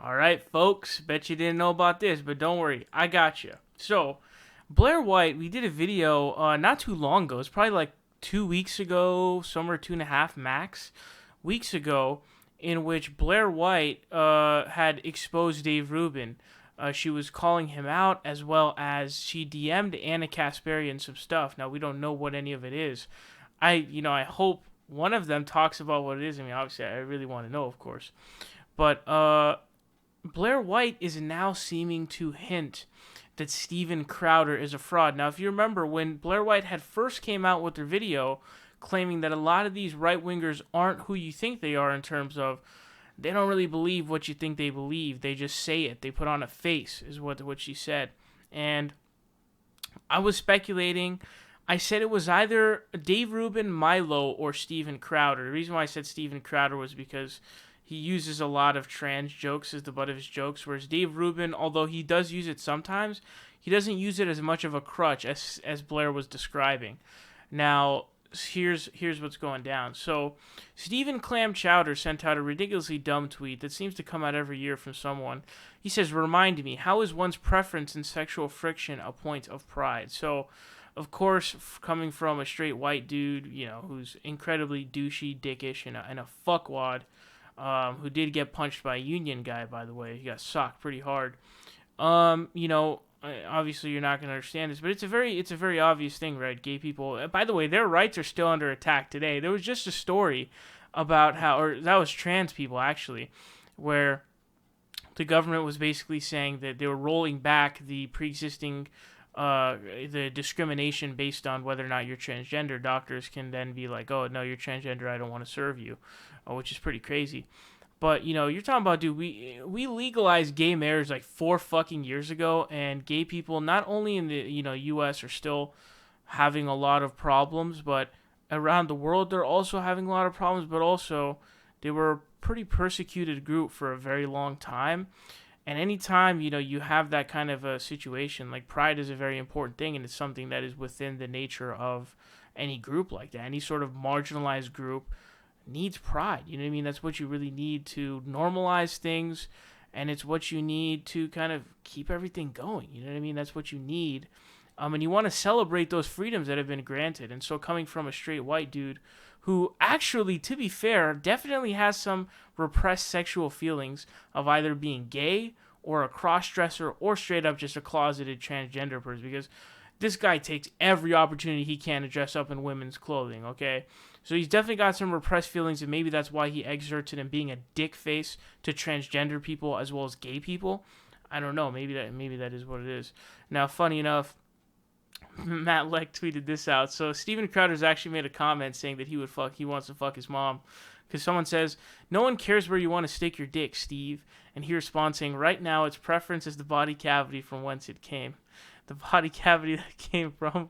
All right, folks. Bet you didn't know about this, but don't worry, I got you. So, Blaire White, we did a video not too long ago. It's probably like 2 weeks ago, somewhere 2.5 max weeks ago, in which Blaire White had exposed Dave Rubin. She was calling him out, as well as she DM'd Anna Kasparian some stuff. Now we don't know what any of it is. I hope one of them talks about what it is. I mean, obviously, I really want to know, of course. But Blaire White is now seeming to hint that Steven Crowder is a fraud. Now, if you remember, when Blaire White had first came out with their video claiming that a lot of these right-wingers aren't who you think they are in terms of they don't really believe what you think they believe. They just say it. They put on a face, is what she said. And I was speculating. I said it was either Dave Rubin, Milo, or Steven Crowder. The reason why I said Steven Crowder was because he uses a lot of trans jokes as the butt of his jokes, whereas Dave Rubin, although he does use it sometimes, he doesn't use it as much of a crutch as Blaire was describing. Now, here's what's going down. So, Stephen Clam Chowder sent out a ridiculously dumb tweet that seems to come out every year from someone. He says, "Remind me, how is one's preference in sexual friction a point of pride?" So, of course, coming from a straight white dude, who's incredibly douchey, dickish, and a fuckwad, who did get punched by a union guy, by the way. He got socked pretty hard. Obviously you're not going to understand this, but it's a very obvious thing, right? Gay people, by the way, their rights are still under attack today. There was just a story about or that was trans people actually, where the government was basically saying that they were rolling back the pre-existing the discrimination based on whether or not you're transgender. Doctors can then be like, "Oh no, you're transgender, I don't want to serve you," which is pretty crazy. But you're talking about, dude, we legalized gay marriage like 4 fucking years ago, and gay people not only in the U.S. are still having a lot of problems, but around the world they're also having a lot of problems. But also, they were a pretty persecuted group for a very long time. And anytime, you have that kind of a situation, like pride is a very important thing, and it's something that is within the nature of any group like that. Any sort of marginalized group needs pride. You know what I mean? That's what you really need to normalize things, and it's what you need to kind of keep everything going. You know what I mean? That's what you need. And you want to celebrate those freedoms that have been granted. And so coming from a straight white dude who actually, to be fair, definitely has some repressed sexual feelings of either being gay or a cross-dresser or straight up just a closeted transgender person, because this guy takes every opportunity he can to dress up in women's clothing, okay? So he's definitely got some repressed feelings, and maybe that's why he exerts it in being a dick face to transgender people as well as gay people. I don't know. Maybe that is what it is. Now, funny enough, Matt Leck tweeted this out. So Steven Crowder's actually made a comment saying that he wants to fuck his mom. Because someone says, "No one cares where you want to stick your dick, Steve." And he responds saying, "Right now, its preference is the body cavity from whence it came." The body cavity that came from.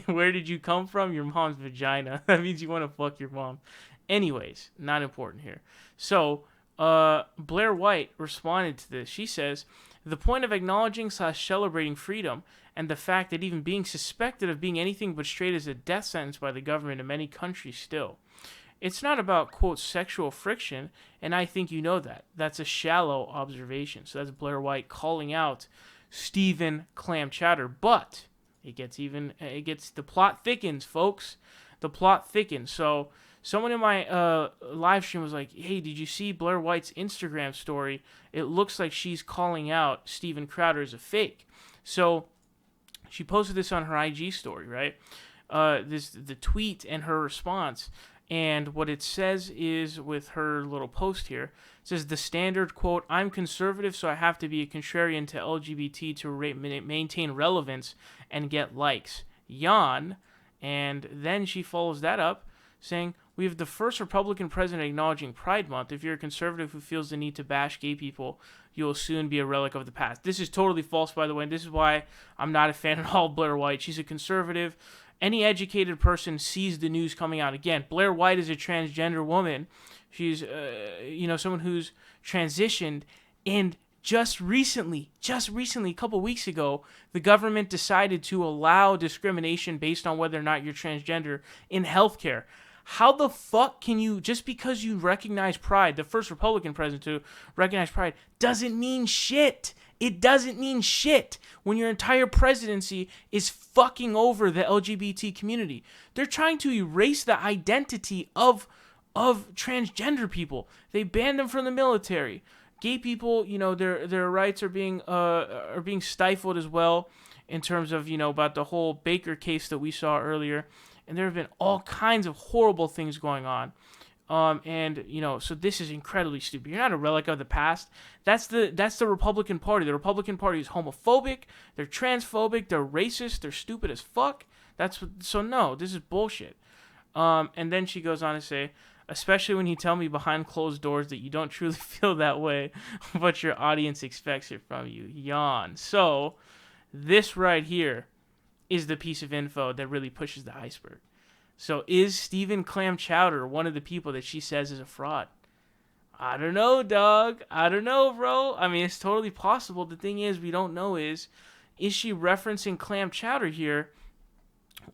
Where did you come from? Your mom's vagina. That means you want to fuck your mom. Anyways, not important here. So, Blaire White responded to this. She says, "The point of acknowledging/celebrating freedom and the fact that even being suspected of being anything but straight is a death sentence by the government in many countries still. It's not about, quote, sexual friction, and I think you know that. That's a shallow observation." So that's Blaire White calling out Stephen Clam Chowder. But the plot thickens, folks. The plot thickens. So someone in my live stream was like, "Hey, did you see Blaire White's Instagram story? It looks like she's calling out Steven Crowder as a fake." So she posted this on her IG story, right? The tweet and her response. And what it says is, with her little post here, it says the standard, quote, "I'm conservative, so I have to be a contrarian to LGBT to maintain relevance and get likes. Yawn." And then she follows that up saying, "We have the first Republican president acknowledging Pride Month. If you're a conservative who feels the need to bash gay people, you will soon be a relic of the past." This is totally false, by the way, and this is why I'm not a fan at all of Blaire White. She's a conservative. Any educated person sees the news coming out. Again, Blaire White is a transgender woman. She's, someone who's transitioned. And just recently, a couple weeks ago, the government decided to allow discrimination based on whether or not you're transgender in healthcare. How the fuck can you, just because you recognize Pride, the first Republican president to recognize Pride, doesn't mean shit. It doesn't mean shit when your entire presidency is fucking over the LGBT community. They're trying to erase the identity of transgender people. They banned them from the military. Gay people, their rights are being stifled as well, in terms of, about the whole Baker case that we saw earlier. And there have been all kinds of horrible things going on. So this is incredibly stupid. You're not a relic of the past. That's the Republican Party. The Republican Party is homophobic. They're transphobic. They're racist. They're stupid as fuck. No, this is bullshit. And then she goes on to say, especially when you tell me behind closed doors that you don't truly feel that way, but your audience expects it from you. Yawn. So this right here is the piece of info that really pushes the iceberg. So is Stephen Clam Chowder one of the people that she says is a fraud? I don't know, dog. I don't know, bro. I mean, it's totally possible. The thing is, we don't know is she referencing Clam Chowder here,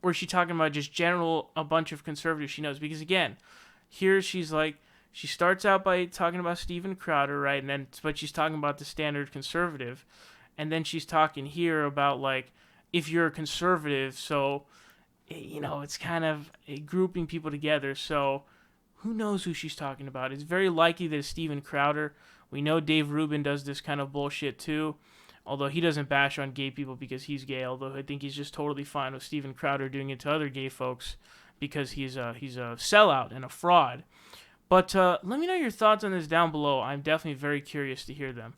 or is she talking about just a bunch of conservatives she knows? Because again, here she's like, she starts out by talking about Steven Crowder, right? But she's talking about the standard conservative. And then she's talking here about, like, if you're a conservative, so, it's kind of grouping people together. So who knows who she's talking about? It's very likely that it's Steven Crowder. We know Dave Rubin does this kind of bullshit too, although he doesn't bash on gay people because he's gay, although I think he's just totally fine with Steven Crowder doing it to other gay folks because he's a sellout and a fraud. But let me know your thoughts on this down below. I'm definitely very curious to hear them.